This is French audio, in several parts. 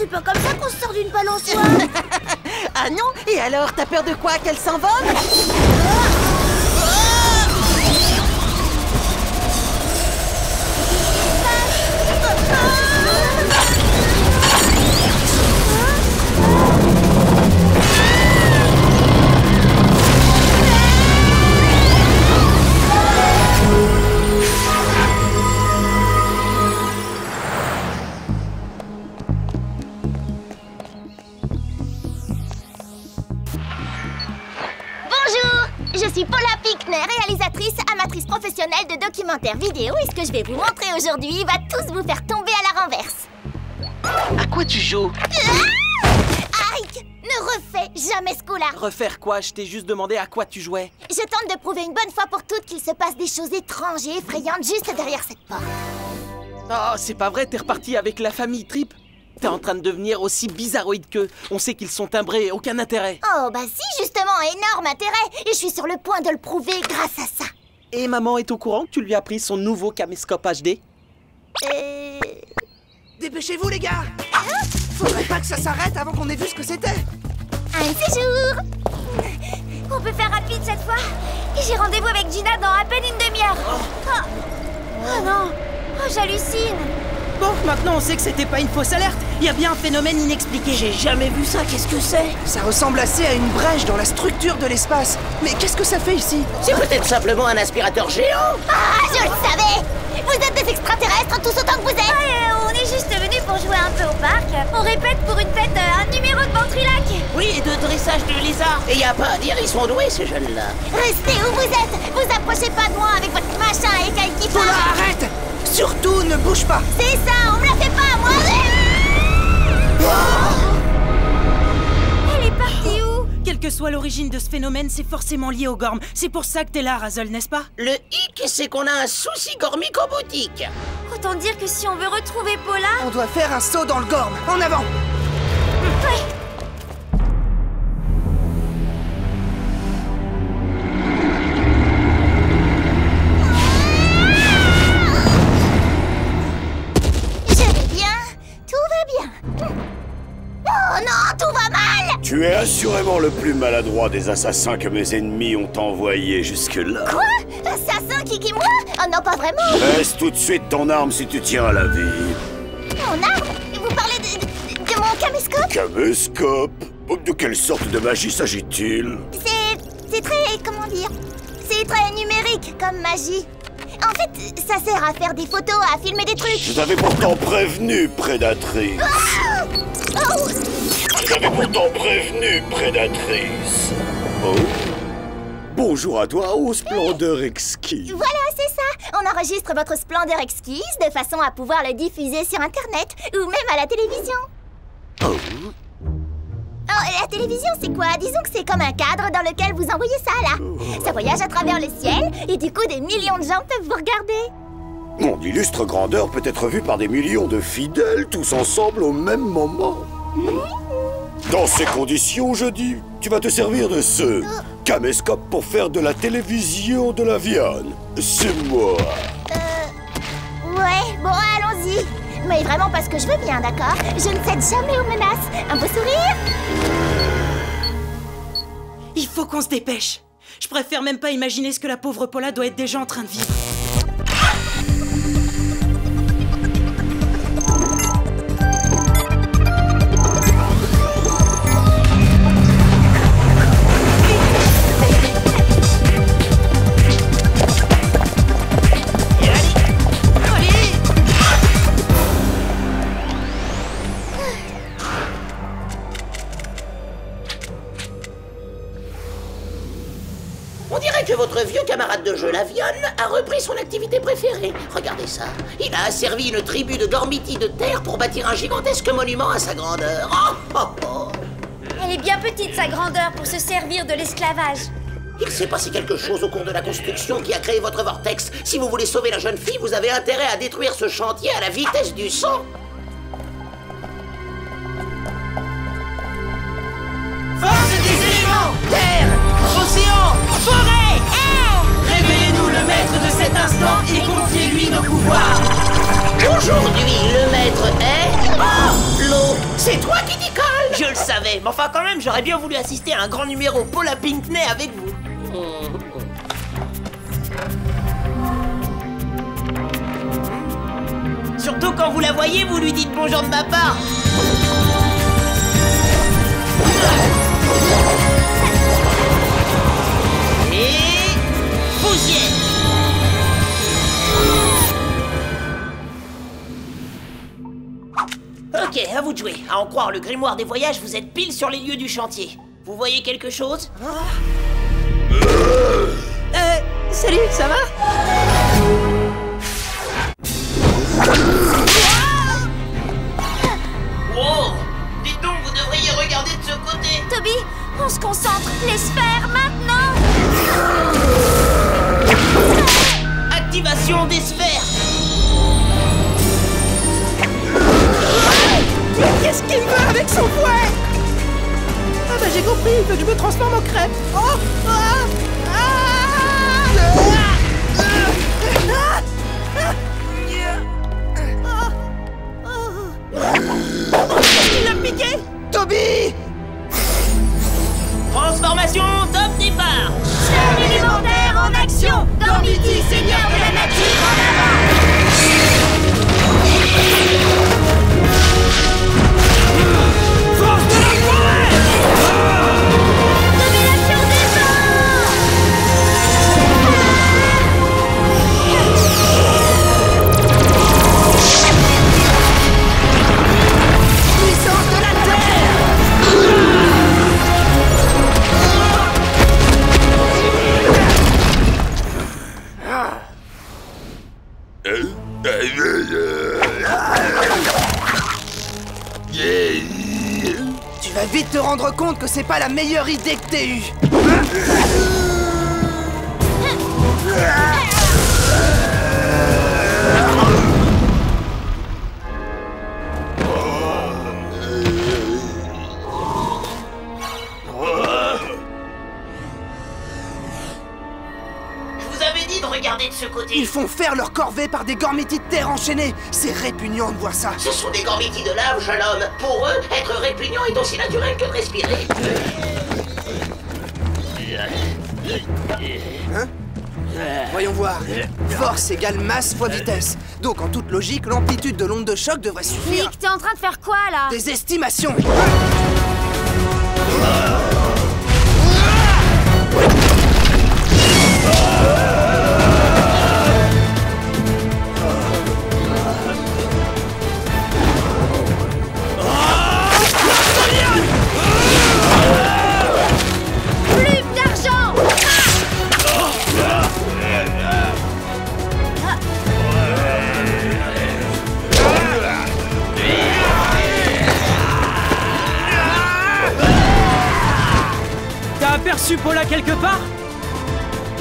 pas comme ça qu'on se sort d'une balançoire. Ah non? Et alors, t'as peur de quoi? Qu'elle s'envole? Je suis Paula Pickner, réalisatrice, amatrice professionnelle de documentaires vidéo et ce que je vais vous montrer aujourd'hui va tous vous faire tomber à la renverse. À quoi tu joues? Aïe! Ne refais jamais ce coup-là! Refaire quoi? Je t'ai juste demandé à quoi tu jouais. Je tente de prouver une bonne fois pour toutes qu'il se passe des choses étranges et effrayantes juste derrière cette porte. Oh, c'est pas vrai, t'es reparti avec la famille Trip? T'es en train de devenir aussi bizarroïde qu'eux. On sait qu'ils sont timbrés, aucun intérêt. Oh, bah si, justement, énorme intérêt. Et je suis sur le point de le prouver grâce à ça. Et maman est au courant que tu lui as pris son nouveau caméscope HD? Dépêchez-vous, les gars! Faudrait pas que ça s'arrête avant qu'on ait vu ce que c'était! Un séjour! On peut faire rapide cette fois. J'ai rendez-vous avec Gina dans à peine une demi-heure. Oh non! Oh, j'hallucine! Bon, maintenant on sait que c'était pas une fausse alerte. Il y a bien un phénomène inexpliqué. J'ai jamais vu ça, qu'est-ce que c'est? Ça ressemble assez à une brèche dans la structure de l'espace. Mais qu'est-ce que ça fait ici? C'est peut-être simplement un aspirateur géant. Ah, je le savais! Vous êtes des extraterrestres tous autant que vous êtes! Ouais, on est juste venus pour jouer un peu au parc. On répète pour une fête un numéro de ventrilac. Oui, et de dressage de lézard. Et y a pas à dire, ils sont doués ces jeunes-là. Restez où vous êtes! Vous approchez pas de moi avec votre machin écaille qui Paula, arrête! Surtout, ne bouge pas! C'est ça, on me la fait pas, moi! Elle est partie où? Quelle que soit l'origine de ce phénomène, c'est forcément lié au Gorm. C'est pour ça que t'es là, Razzle, n'est-ce pas? Le hic, c'est qu'on a un souci gormique en boutique. Autant dire que si on veut retrouver Paula... On doit faire un saut dans le Gorm. En avant! Ouais. Oh non, tout va mal! Tu es assurément le plus maladroit des assassins que mes ennemis ont envoyés jusque-là. Quoi? Assassin qui moi? Oh non, pas vraiment! Laisse tout de suite ton arme si tu tiens à la vie. Mon arme? Vous parlez de mon caméscope? Caméscope? De quelle sorte de magie s'agit-il? C'est très... comment dire? C'est très numérique comme magie. En fait, ça sert à faire des photos, à filmer des trucs. Je t'avais pourtant prévenu, prédatrice. Ah! Oh! Je t'avais pourtant prévenu, prédatrice. Oh. Bonjour à toi, ô splendeur exquise. Voilà, c'est ça. On enregistre votre splendeur exquise de façon à pouvoir le diffuser sur Internet ou même à la télévision. Oh. Oh, la télévision, c'est quoi? Disons que c'est comme un cadre dans lequel vous envoyez ça, là. Ça voyage à travers le ciel, et du coup, des millions de gens peuvent vous regarder. Mon illustre grandeur peut être vue par des millions de fidèles, tous ensemble au même moment. Dans ces conditions, je dis, tu vas te servir de ce caméscope pour faire de la télévision de la viande. C'est moi. Ouais, bon, allons-y. Mais vraiment parce que je veux bien, d'accord? Je ne cède jamais aux menaces. Un beau sourire? Il faut qu'on se dépêche. Je préfère même pas imaginer ce que la pauvre Paula doit être déjà en train de vivre. On dirait que votre vieux camarade de jeu, Lavion, a repris son activité préférée. Regardez ça. Il a asservi une tribu de Gormiti de terre pour bâtir un gigantesque monument à sa grandeur. Oh, oh, oh. Elle est bien petite, sa grandeur, pour se servir de l'esclavage. Il s'est passé quelque chose au cours de la construction qui a créé votre vortex. Si vous voulez sauver la jeune fille, vous avez intérêt à détruire ce chantier à la vitesse du son. Force des éléments! Terre, océan, forêt! Révélez-nous le maître de cet instant et confiez-lui nos pouvoirs! Aujourd'hui, le maître est... l'eau. C'est toi qui t'y colles! Je le savais, mais enfin quand même, j'aurais bien voulu assister à un grand numéro Paula Pinkney avec vous. Surtout quand vous la voyez, vous lui dites bonjour de ma part. Et... poussière. Ok, à vous de jouer. À en croire le grimoire des voyages, vous êtes pile sur les lieux du chantier. Vous voyez quelque chose? Salut, ça va? Wow! Dites donc, vous devriez regarder de ce côté. Toby, on se concentre. Les sphères, maintenant. Activation des sphères. Qu'est-ce qu'il veut avec son fouet? Ah bah j'ai compris, il veut que je me transforme en crêpe. Oh! Il l'a piqué! Toby! Transformation top départ. Sphère élémentaire en action. Gormiti, seigneur de la nature, en avant. Force de la forêt! Domination des vents. Puissance de la terre! Tu vas vite te rendre compte que c'est pas la meilleure idée que t'aies eue. Je vous avais dit de regarder de ce côté. Ils font faire leur corvée par des gormitis de terre enchaînés. C'est répugnant de voir ça. Ce sont des gormitis de lave, jeune homme. Pour eux, être répugnant est aussi naturel que de respirer. Voyons voir. Force égale masse fois vitesse. Donc en toute logique, l'amplitude de l'onde de choc devrait suffire. Nick, t'es en train de faire quoi, là? Des estimations. Plume d'argent. T'as aperçu Paula quelque part?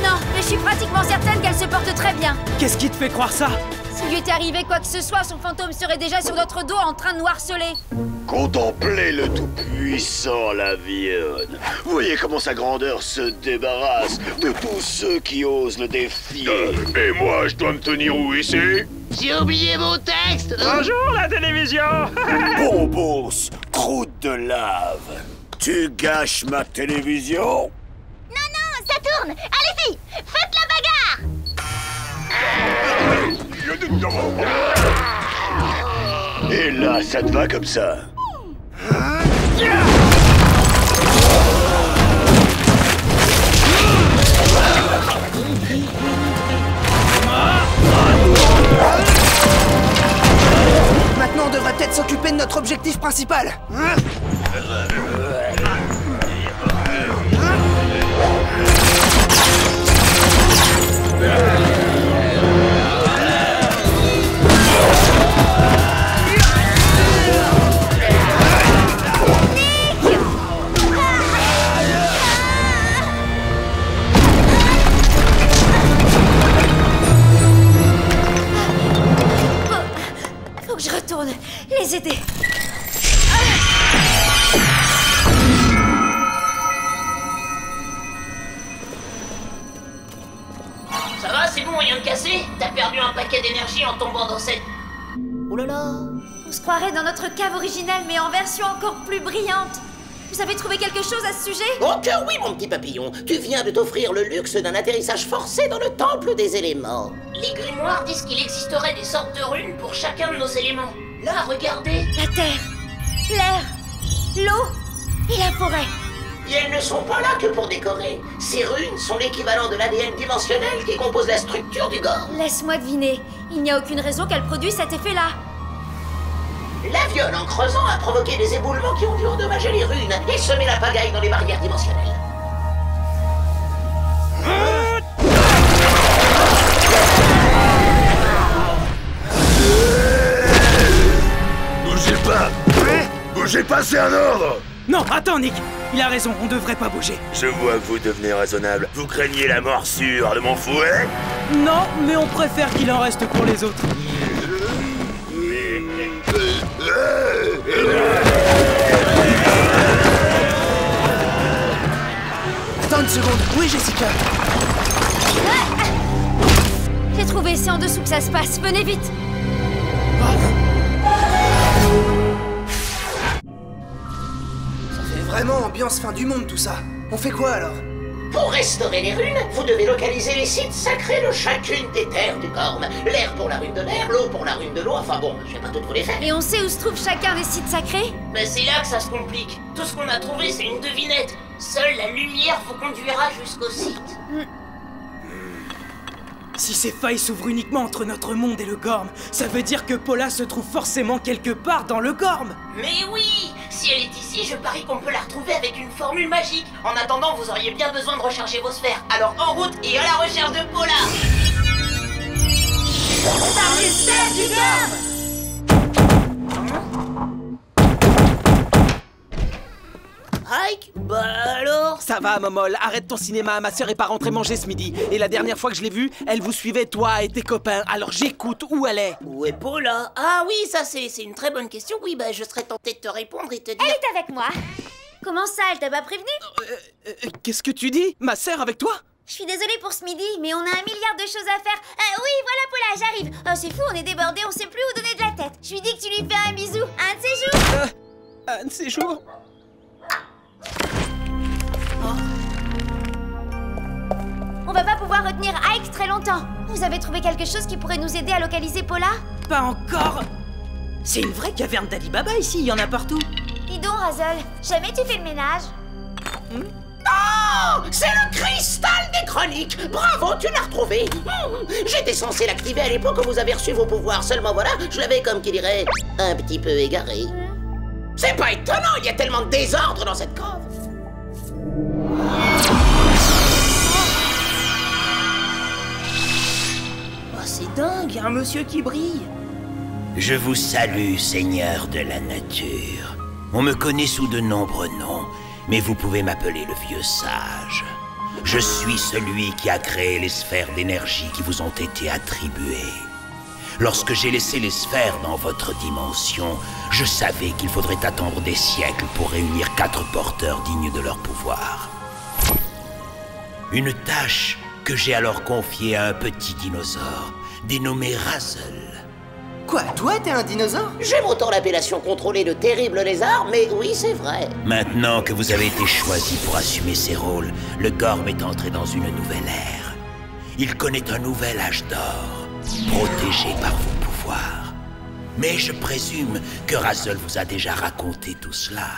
Non, mais je suis pratiquement certaine qu'elle se porte très bien. Qu'est-ce qui te fait croire ça? S'il lui était arrivé quoi que ce soit, son fantôme serait déjà sur notre dos en train de nous harceler. Contemplez le Tout-Puissant, la Vionne. Voyez comment sa grandeur se débarrasse de tous ceux qui osent le défier. Et moi, je dois me tenir où ici? J'ai oublié mon texte. Bonjour la télévision. Bonbons, croûte de lave. Tu gâches ma télévision? Non, ça tourne. Allez-y, faites la bagarre. Et là, ça te va comme ça? Maintenant, on devrait peut-être s'occuper de notre objectif principal. Faut que je retourne les aider. Ça va, c'est bon, rien de cassé? T'as perdu un paquet d'énergie en tombant dans cette... Oh là là. On se croirait dans notre cave originelle, mais en version encore plus brillante. Vous avez trouvé quelque chose à ce sujet? Oh que oui, mon petit papillon. Tu viens de t'offrir le luxe d'un atterrissage forcé dans le temple des éléments. Les grimoires disent qu'il existerait des sortes de runes pour chacun de nos éléments. Là, regardez. La terre, l'air, l'eau et la forêt. Et elles ne sont pas là que pour décorer. Ces runes sont l'équivalent de l'ADN dimensionnel qui compose la structure du Gorm. Laisse-moi deviner. Il n'y a aucune raison qu'elle produise cet effet-là. L'avion, en creusant, a provoqué des éboulements qui ont dû endommager les runes et semer la pagaille dans les barrières dimensionnelles. Bougez pas! Bougez pas, c'est un ordre! Non, attends, Nick. Il a raison, on devrait pas bouger. Je vois que vous devenez raisonnable. Vous craignez la morsure de mon fouet? Non, mais on préfère qu'il en reste pour les autres. Attends une seconde, où est Jessica? J'ai trouvé, c'est en dessous que ça se passe. Venez vite. Ça fait vraiment ambiance fin du monde tout ça. On fait quoi alors? Pour restaurer les runes, vous devez localiser les sites sacrés de chacune des terres du Gorm. L'air pour la rune de l'air, l'eau pour la rune de l'eau, enfin bon, je vais pas toutes vous les faire. Et on sait où se trouve chacun des sites sacrés? Mais c'est là que ça se complique. Tout ce qu'on a trouvé, c'est une devinette. Seule la lumière vous conduira jusqu'au site. Si ces failles s'ouvrent uniquement entre notre monde et le Gorm, ça veut dire que Paula se trouve forcément quelque part dans le Gorm. Mais oui! Si elle est ici, je parie qu'on peut la retrouver avec une formule magique. En attendant, vous auriez bien besoin de recharger vos sphères. Alors en route et à la recherche de Paula! Par les sphères du Gorm! Ike? Bah alors? Ça va, Momol, arrête ton cinéma, ma sœur est pas rentrée manger ce midi. Et la dernière fois que je l'ai vue, elle vous suivait, toi et tes copains. Alors j'écoute, où elle est? Où est Paula? Ah oui, ça c'est une très bonne question. Oui, bah je serais tentée de te répondre et te dire... Elle est avec moi. Comment ça, elle t'a pas prévenu? Qu'est-ce que tu dis? Ma sœur avec toi? Je suis désolée pour ce midi, mais on a 1 milliard de choses à faire. Oui, voilà Paula, j'arrive. Oh, c'est fou, on est débordés, on sait plus où donner de la tête. Je lui dis que tu lui fais un bisou. Un de ces jours. Un de ces jours? On va pas pouvoir retenir Ike très longtemps. Vous avez trouvé quelque chose qui pourrait nous aider à localiser Paula? Pas encore. C'est une vraie caverne d'Ali Baba ici, il y en a partout. Dis donc, Razzle, jamais tu fais le ménage? Oh! C'est le cristal des chroniques! Bravo, tu l'as retrouvé! J'étais censé l'activer à l'époque où vous avez reçu vos pouvoirs, seulement voilà, je l'avais, comme qui dirait, un petit peu égaré. C'est pas étonnant, il y a tellement de désordre dans cette cave! Oh, c'est dingue, y a un monsieur qui brille. Je vous salue, Seigneur de la Nature. On me connaît sous de nombreux noms, mais vous pouvez m'appeler le vieux sage. Je suis celui qui a créé les sphères d'énergie qui vous ont été attribuées. Lorsque j'ai laissé les sphères dans votre dimension, je savais qu'il faudrait attendre des siècles pour réunir 4 porteurs dignes de leur pouvoir. Une tâche que j'ai alors confiée à un petit dinosaure, dénommé Razzle. Quoi, toi t'es un dinosaure? J'aime autant l'appellation contrôlée de terrible lézard, mais oui, c'est vrai. Maintenant que vous avez été choisi pour assumer ces rôles, le Gorm est entré dans une nouvelle ère. Il connaît un nouvel âge d'or, protégé par vos pouvoirs. Mais je présume que Razzle vous a déjà raconté tout cela.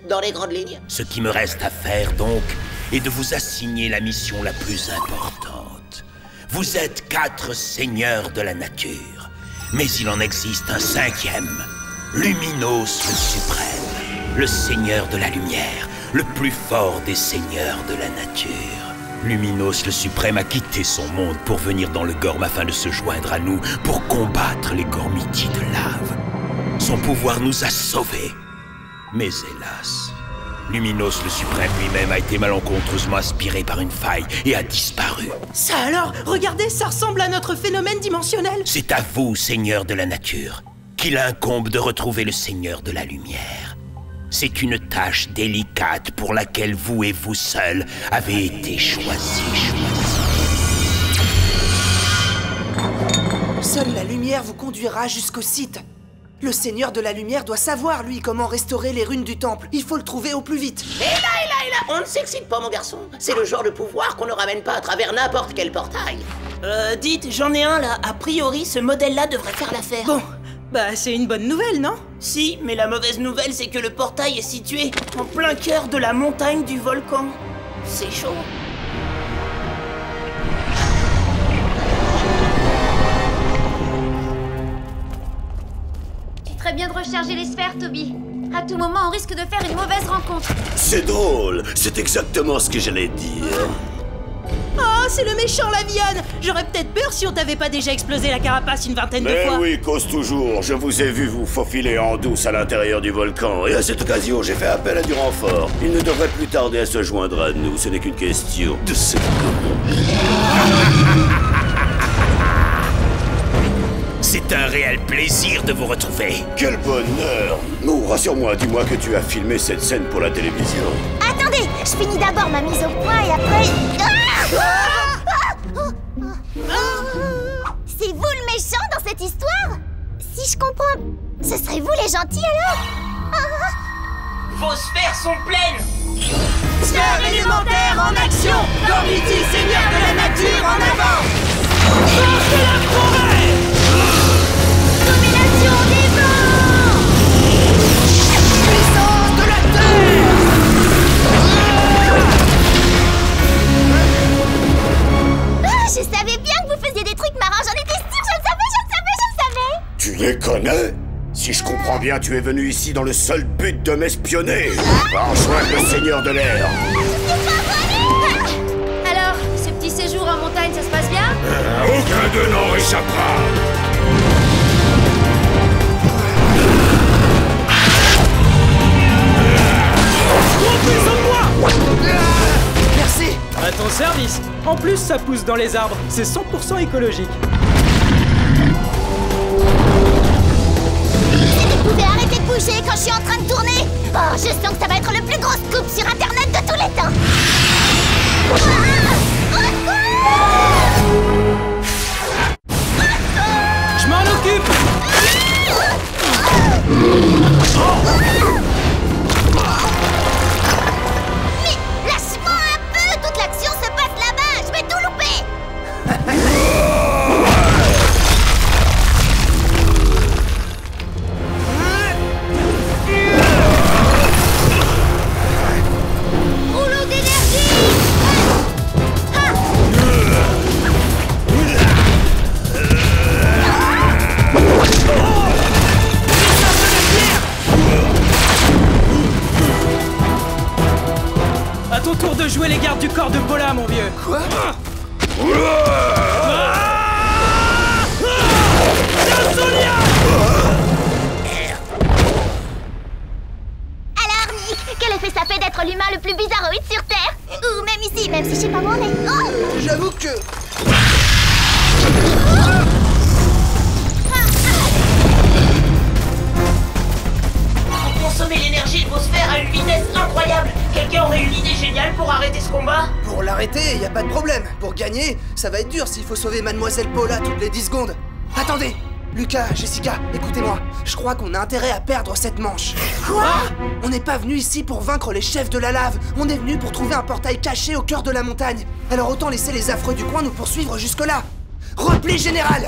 Dans les grandes lignes. Ce qui me reste à faire, donc, est de vous assigner la mission la plus importante. Vous êtes 4 seigneurs de la nature. Mais il en existe un 5e, Luminos le Suprême, le Seigneur de la Lumière, le plus fort des seigneurs de la nature. Luminos le Suprême a quitté son monde pour venir dans le Gorm afin de se joindre à nous pour combattre les Gormiti de lave. Son pouvoir nous a sauvés. Mais hélas, Luminos le Suprême lui-même a été malencontreusement aspiré par une faille et a disparu. Ça alors, regardez, ça ressemble à notre phénomène dimensionnel. C'est à vous, Seigneur de la Nature, qu'il incombe de retrouver le Seigneur de la Lumière. C'est une tâche délicate pour laquelle vous et vous seuls avez été choisis. Seule la lumière vous conduira jusqu'au site. Le Seigneur de la Lumière doit savoir, lui, comment restaurer les runes du temple. Il faut le trouver au plus vite. Et là, on ne s'excite pas, mon garçon. C'est le genre de pouvoir qu'on ne ramène pas à travers n'importe quel portail. Dites, j'en ai un là. A priori, ce modèle-là devrait faire l'affaire. Bon, bah c'est une bonne nouvelle, non? Si, mais la mauvaise nouvelle, c'est que le portail est situé en plein cœur de la montagne du volcan. C'est chaud. C'est très bien de recharger les sphères, Toby. À tout moment, on risque de faire une mauvaise rencontre. C'est drôle, c'est exactement ce que j'allais dire. Oh, c'est le méchant Lavion! J'aurais peut-être peur si on t'avait pas déjà explosé la carapace une vingtaine de Mais fois. oui, cause toujours, je vous ai vu vous faufiler en douce à l'intérieur du volcan, et à cette occasion, j'ai fait appel à du renfort. Il ne devrait plus tarder à se joindre à nous, ce n'est qu'une question de secondes. C'est un réel plaisir de vous retrouver. Quel bonheur! Oh, rassure-moi, dis-moi que tu as filmé cette scène pour la télévision. Attendez, je finis d'abord ma mise au point et après... C'est vous le méchant dans cette histoire? Si je comprends, ce serait vous les gentils alors? Vos sphères sont pleines. Sphère élémentaire en action! Gormiti, seigneur de la nature, en avant! Force de la forêt! Domination des vents! Puissance de la terre! Je savais bien que vous faisiez des trucs marrants, j'en étais sûre, je le savais! Tu déconnes? Si je comprends bien, tu es venu ici dans le seul but de m'espionner. Rejoindre le Seigneur de l'air. Alors, ce petit séjour en montagne, ça se passe bien? Aucun d'eux n'en échappera. Merci. À ton service. En plus, ça pousse dans les arbres. C'est 100% écologique. Vous pouvez arrêter de bouger quand je suis en train de tourner? Oh, je sens que ça va être le plus gros scoop sur Internet de tous les temps. Je m'en occupe. Mais lâche-moi un peu! Toute l'action se passe là-bas! Je vais tout louper! Rouleau d'énergie! À ton tour de jouer les gardes du corps de Paula, mon vieux. Quoi? Alors, Nick, quel effet ça fait d'être l'humain le plus bizarroïde sur Terre? Ou même ici, même si je sais pas où on est. Oh! J'avoue que... Vous consommez l'énergie de vos sphères à une vitesse incroyable. Quelqu'un aurait une idée géniale pour arrêter ce combat? Pour l'arrêter, y a pas de problème. Pour gagner, ça va être dur s'il faut sauver Mademoiselle Paula toutes les 10 secondes. Attendez! Lucas, Jessica, écoutez-moi. Je crois qu'on a intérêt à perdre cette manche. Quoi? On n'est pas venu ici pour vaincre les chefs de la lave. On est venu pour trouver un portail caché au cœur de la montagne. Alors autant laisser les affreux du coin nous poursuivre jusque-là. Repli général!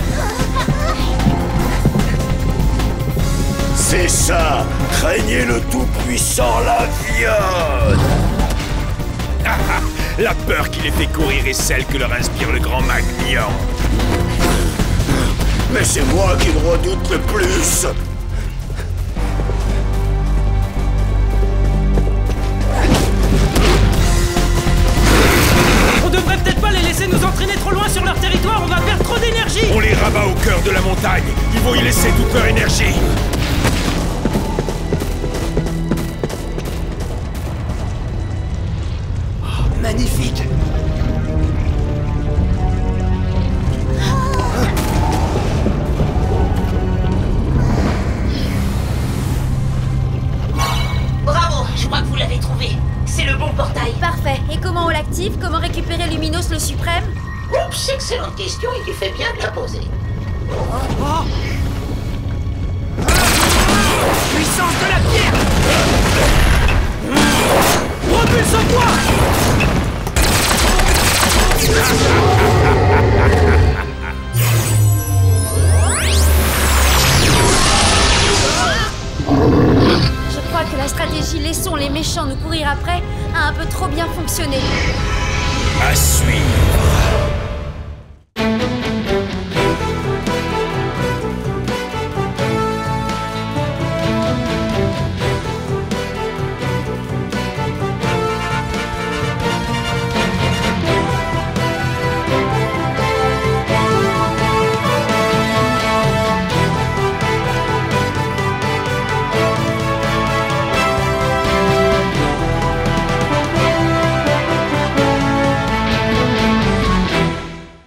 C'est ça, craignez le tout-puissant Lavion. La peur qui les fait courir est celle que leur inspire le grand Magnion. Mais c'est moi qui le redoute le plus. On devrait peut-être pas les laisser nous entraîner trop loin sur leur territoire, on va perdre trop d'énergie. On les rabat au cœur de la montagne. Ils vont y laisser toute leur énergie. Magnifique! Bravo, je crois que vous l'avez trouvé. C'est le bon portail. Parfait. Et comment on l'active? Comment récupérer Luminos le suprême? Oups, excellente question et tu fais bien de la poser. puissance de la pierre. Propulse-toi! Je crois que la stratégie laissons les méchants nous courir après a un peu trop bien fonctionné. À suivre.